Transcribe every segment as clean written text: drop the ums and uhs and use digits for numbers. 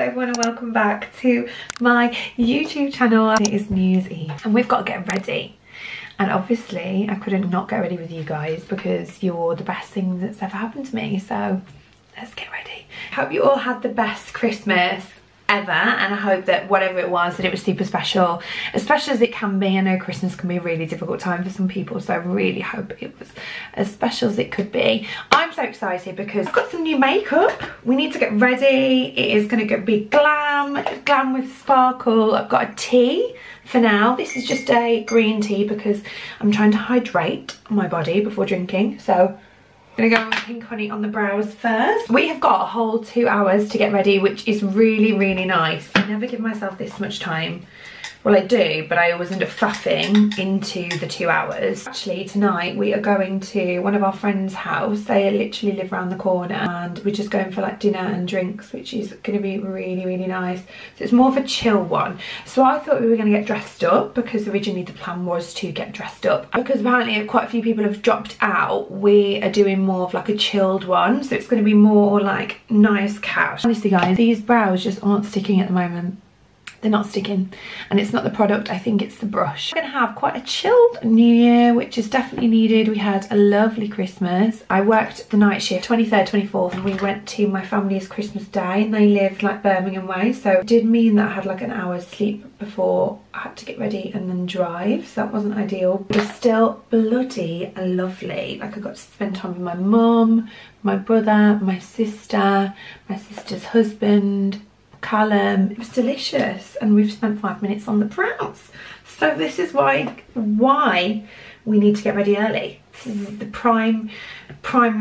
everyone and welcome back to my YouTube channel. It is New Year's Eve and we've got to get ready, and obviously I couldn't not get ready with you guys because you're the best thing that's ever happened to me, so let's get ready. Hope you all had the best Christmas ever, and I hope that whatever it was, that it was super special, as special as it can be. I know Christmas can be a really difficult time for some people, so I really hope it was as special as it could be. I'm so excited because I've got some new makeup. We need to get ready. It is going to be glam with sparkle. I've got a tea for now. This is just a green tea because I'm trying to hydrate my body before drinking, so I'm gonna go with pink honey on the brows first. We have got a whole 2 hours to get ready, which is really, really nice. I never give myself this much time. Well, I do, but I always end up faffing into the 2 hours. Actually, tonight we are going to one of our friends' house. They literally live around the corner, and we're just going for like dinner and drinks, which is going to be really, really nice. So it's more of a chill one. So I thought we were going to get dressed up because originally the plan was to get dressed up. Because apparently quite a few people have dropped out, we are doing more of like a chilled one. So it's going to be more like nice cash. Honestly guys, these brows just aren't sticking at the moment. They're not sticking, and it's not the product, I think it's the brush. We're gonna have quite a chilled New Year, which is definitely needed. We had a lovely Christmas. I worked the night shift, 23rd, 24th, and we went to my family's Christmas day, and they lived like Birmingham way, so it did mean that I had like an hour's sleep before I had to get ready and then drive, so that wasn't ideal. But still bloody lovely. Like I got to spend time with my mum, my brother, my sister's husband, Callum. It was delicious, and we've spent 5 minutes on the brows. So this is why we need to get ready early. This is the prime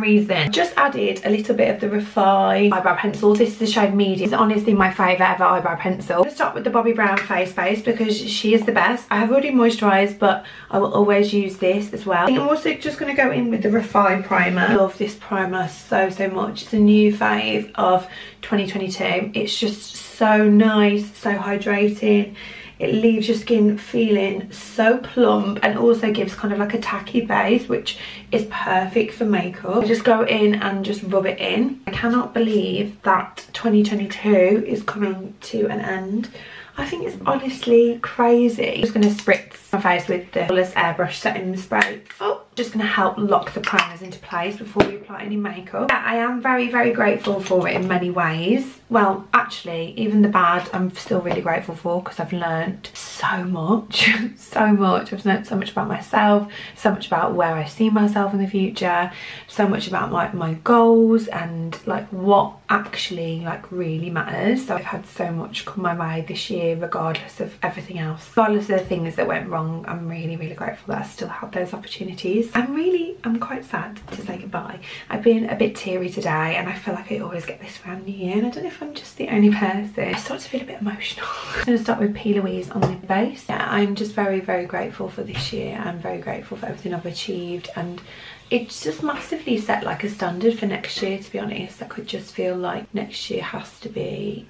reason. Just added a little bit of the Refine eyebrow pencil. This is the shade Medium. It's honestly my favourite ever eyebrow pencil. I'm going to start with the Bobbi Brown face base because she is the best. I have already moisturised, but I will always use this as well. I'm also just going to go in with the Refine primer. I love this primer so much. It's a new fave of 2022. It's just so nice, so hydrating. It leaves your skin feeling so plump and also gives kind of like a tacky base, which is perfect for makeup. I just go in and just rub it in. I cannot believe that 2022 is coming to an end. I think it's honestly crazy. I'm just going to spritz my face with the Colours Airbrush Setting Spray. Oh, just going to help lock the primers into place before we apply any makeup. Yeah, I am very, very grateful for it in many ways. Well, actually, even the bad, I'm still really grateful for because I've learned so much. so much. I've learned so much about myself, so much about where I see myself in the future, so much about like my goals and like what actually like really matters. So I've had so much come my way this year, regardless of everything else. Regardless of the things that went wrong, I'm really, really grateful that I still have those opportunities. I'm quite sad to say goodbye. I've been a bit teary today, and I feel like I always get this around New Year, and I don't know if I'm just the only person. I start to feel a bit emotional. I'm going to start with P. Louise on the base. Yeah, I'm just very, very grateful for this year. I'm very grateful for everything I've achieved, and it's just massively set like a standard for next year, to be honest. I could just feel like next year has to be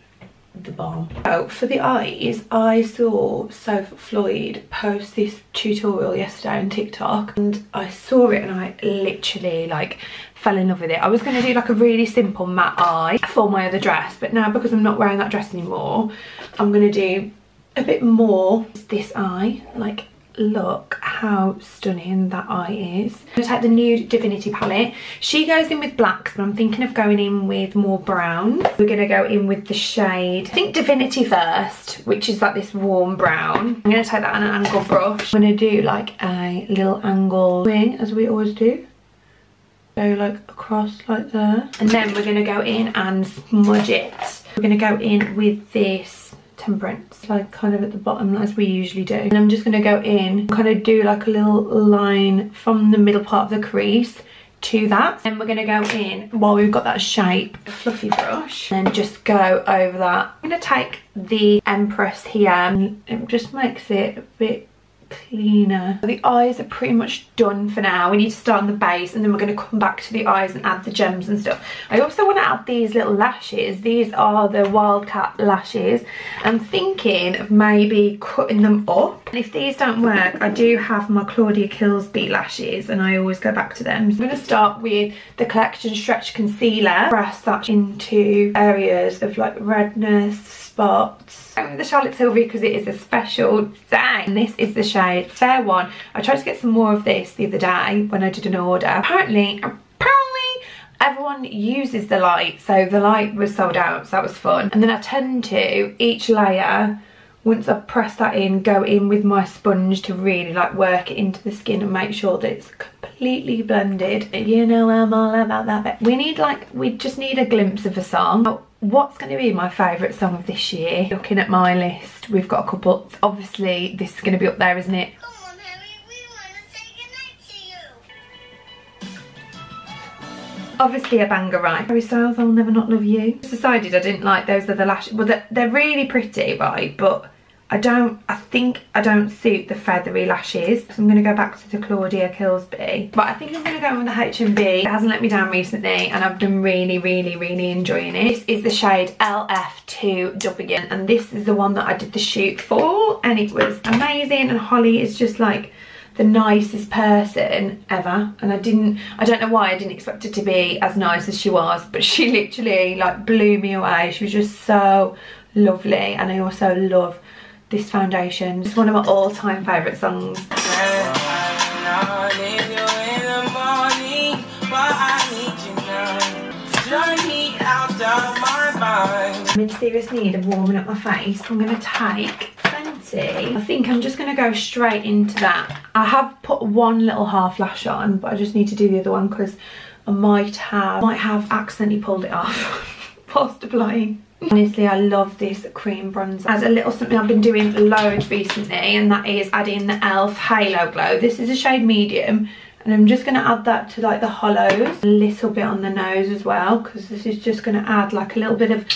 the bomb. So for the eyes, I saw Sophie Floyd post this tutorial yesterday on TikTok, and I saw it and I literally like fell in love with it. I was going to do like a really simple matte eye for my other dress, but now because I'm not wearing that dress anymore, I'm going to do a bit more this eye. Like, look how stunning that eye is. I'm going to take the Nude Divinity palette. She goes in with blacks, but I'm thinking of going in with more brown. We're going to go in with the shade, I think Divinity first, which is like this warm brown. I'm going to take that on an angle brush. I'm going to do like a little angle swing, as we always do. Go like across like there. And then we're going to go in and smudge it. We're going to go in with this Temperance, like kind of at the bottom as we usually do, and I'm just going to go in, kind of do like a little line from the middle part of the crease to that, and we're going to go in while we've got that shape, fluffy brush, and just go over that. I'm going to take the Empress here, and it just makes it a bit cleaner. The eyes are pretty much done for now. We need to start on the base and then we're going to come back to the eyes and add the gems and stuff. I also want to add these little lashes. These are the Wildcat lashes. I'm thinking of maybe cutting them up. And if these don't work, I do have my Claudia Kilsby lashes and I always go back to them. So I'm going to start with the Collection Stretch Concealer. Press that into areas of like redness, spots. The Charlotte Tilbury because it is a special day. And this is the shade Fair One. I tried to get some more of this the other day when I did an order. Apparently everyone uses the light, so the light was sold out, so that was fun. And then I tend to, each layer, once I press that in, go in with my sponge to really like work it into the skin and make sure that it's completely blended. You know I'm all about that bit. We just need a glimpse of a song. What's going to be my favourite song of this year? Looking at my list, we've got a couple. Obviously this is going to be up there, isn't it? Come on, Harry, we want to say goodnight to you. Obviously a banger, right? Harry Styles, I'll Never Not Love You. I decided I didn't like those other lashes. Well, they're really pretty, right? But I think I don't suit the feathery lashes. So I'm going to go back to the Claudia Kilsby. But I think I'm going to go with the H&B. It hasn't let me down recently and I've been really enjoying it. This is the shade LFTFBETHANR and this is the one that I did the shoot for and it was amazing. And Holly is just like the nicest person ever, and I don't know why I didn't expect her to be as nice as she was, but she literally like blew me away. She was just so lovely. And I also love this foundation. It's one of my all-time favourite songs. I'm in serious need of warming up my face. I'm going to take plenty. I think I'm just going to go straight into that. I have put one little half lash on, but I just need to do the other one because I might have accidentally pulled it off whilst applying. Honestly, I love this cream bronzer. As a little something I've been doing loads recently, and that is adding the ELF Halo Glow. This is a shade medium, and I'm just going to add that to like the hollows, a little bit on the nose as well, because this is just going to add like a little bit of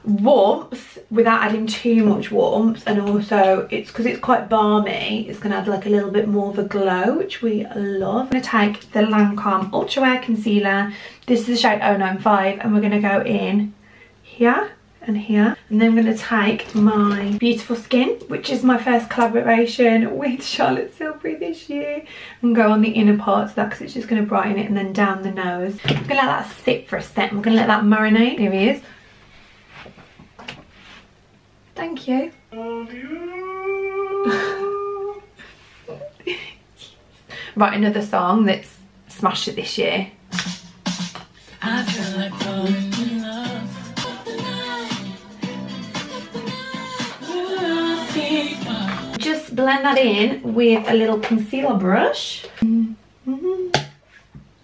warmth without adding too much warmth. And also it's because it's quite balmy, it's going to add like a little bit more of a glow, which we love. I'm going to take the Lancome Ultra Wear Concealer. This is the shade 095 and we're going to go in here and here, and then I'm going to take my Beautiful Skin, which is my first collaboration with Charlotte Tilbury this year, and go on the inner parts of that because it's just going to brighten it, and then down the nose. I'm going to let that sit for a sec. I'm going to let that marinate. Here he is. Thank you. Right, another song that's smashed it this year. I feel like falling in love. Just blend that in with a little concealer brush.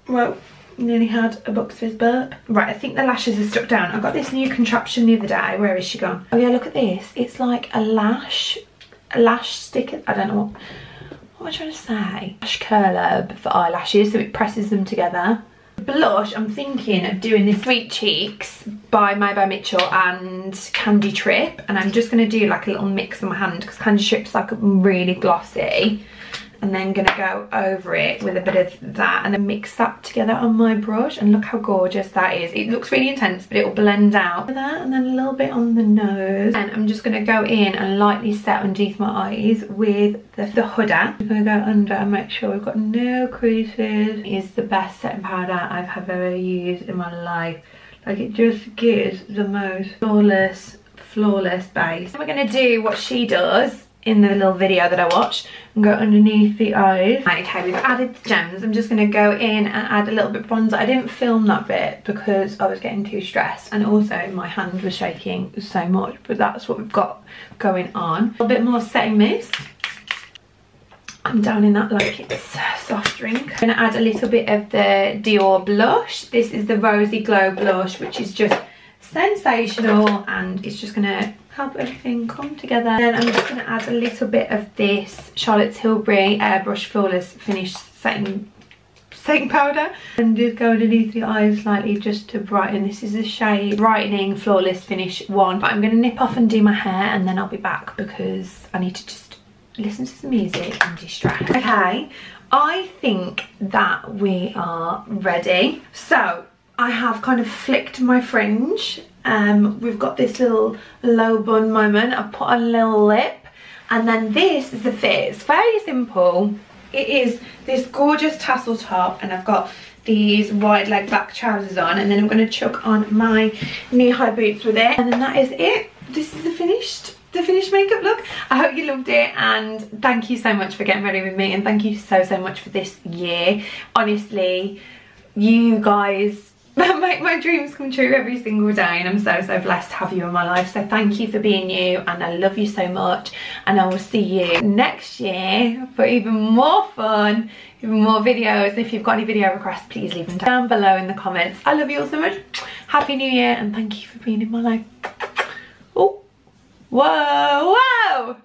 Well, nearly had a box fizz burp. Right, I think the lashes are stuck down. I got this new contraption the other day. Where is she gone? Oh yeah, look at this. It's like a lash sticker. I don't know what am I trying to say? Lash curler for eyelashes, so it presses them together. Blush, I'm thinking of doing this Sweet Cheeks by May by Mitchell and Candy Trip, and I'm just going to do like a little mix on my hand because Candy Trip's like really glossy, and then going to go over it with a bit of that and then mix that together on my brush. And look how gorgeous that is. It looks really intense, but it will blend out. That, and then a little bit on the nose, and I'm just going to go in and lightly set underneath my eyes with the Huda. I'm going to go under and make sure we've got no creases. It is the best setting powder I've ever used in my life. Like, it just gives the most flawless base. We're going to do what she does in the little video that I watched and go underneath the eyes. Right, okay, we've added the gems. I'm just going to go in and add a little bit of bronzer. I didn't film that bit because I was getting too stressed, and also my hand was shaking so much, but that's what we've got going on. A little bit more setting mist. I'm down in that like it's a soft drink. I'm going to add a little bit of the Dior blush. This is the Rosy Glow blush, which is just sensational, and it's just going to help everything come together. Then I'm just going to add a little bit of this Charlotte Tilbury Airbrush Flawless Finish setting powder, and just go underneath the eyes slightly just to brighten. This is the shade Brightening Flawless Finish 1. But I'm going to nip off and do my hair, and then I'll be back because I need to just listen to some music and distract. Okay, I think that we are ready. So I have kind of flicked my fringe. We've got this little low bun moment. I put a little lip, and then this is the fit. It's fairly simple. It is this gorgeous tassel top, and I've got these wide leg black trousers on, and then I'm going to chuck on my knee-high boots with it, and then that is it. This is the finished makeup look. I hope you loved it, and thank you so much for getting ready with me, and thank you so much for this year. Honestly, you guys make my dreams come true every single day, and I'm so blessed to have you in my life. So thank you for being you, and I love you so much, and I will see you next year for even more fun, even more videos. If you've got any video requests, please leave them down below in the comments. I love you all so much. Happy New Year, and thank you for being in my life. Oh, whoa.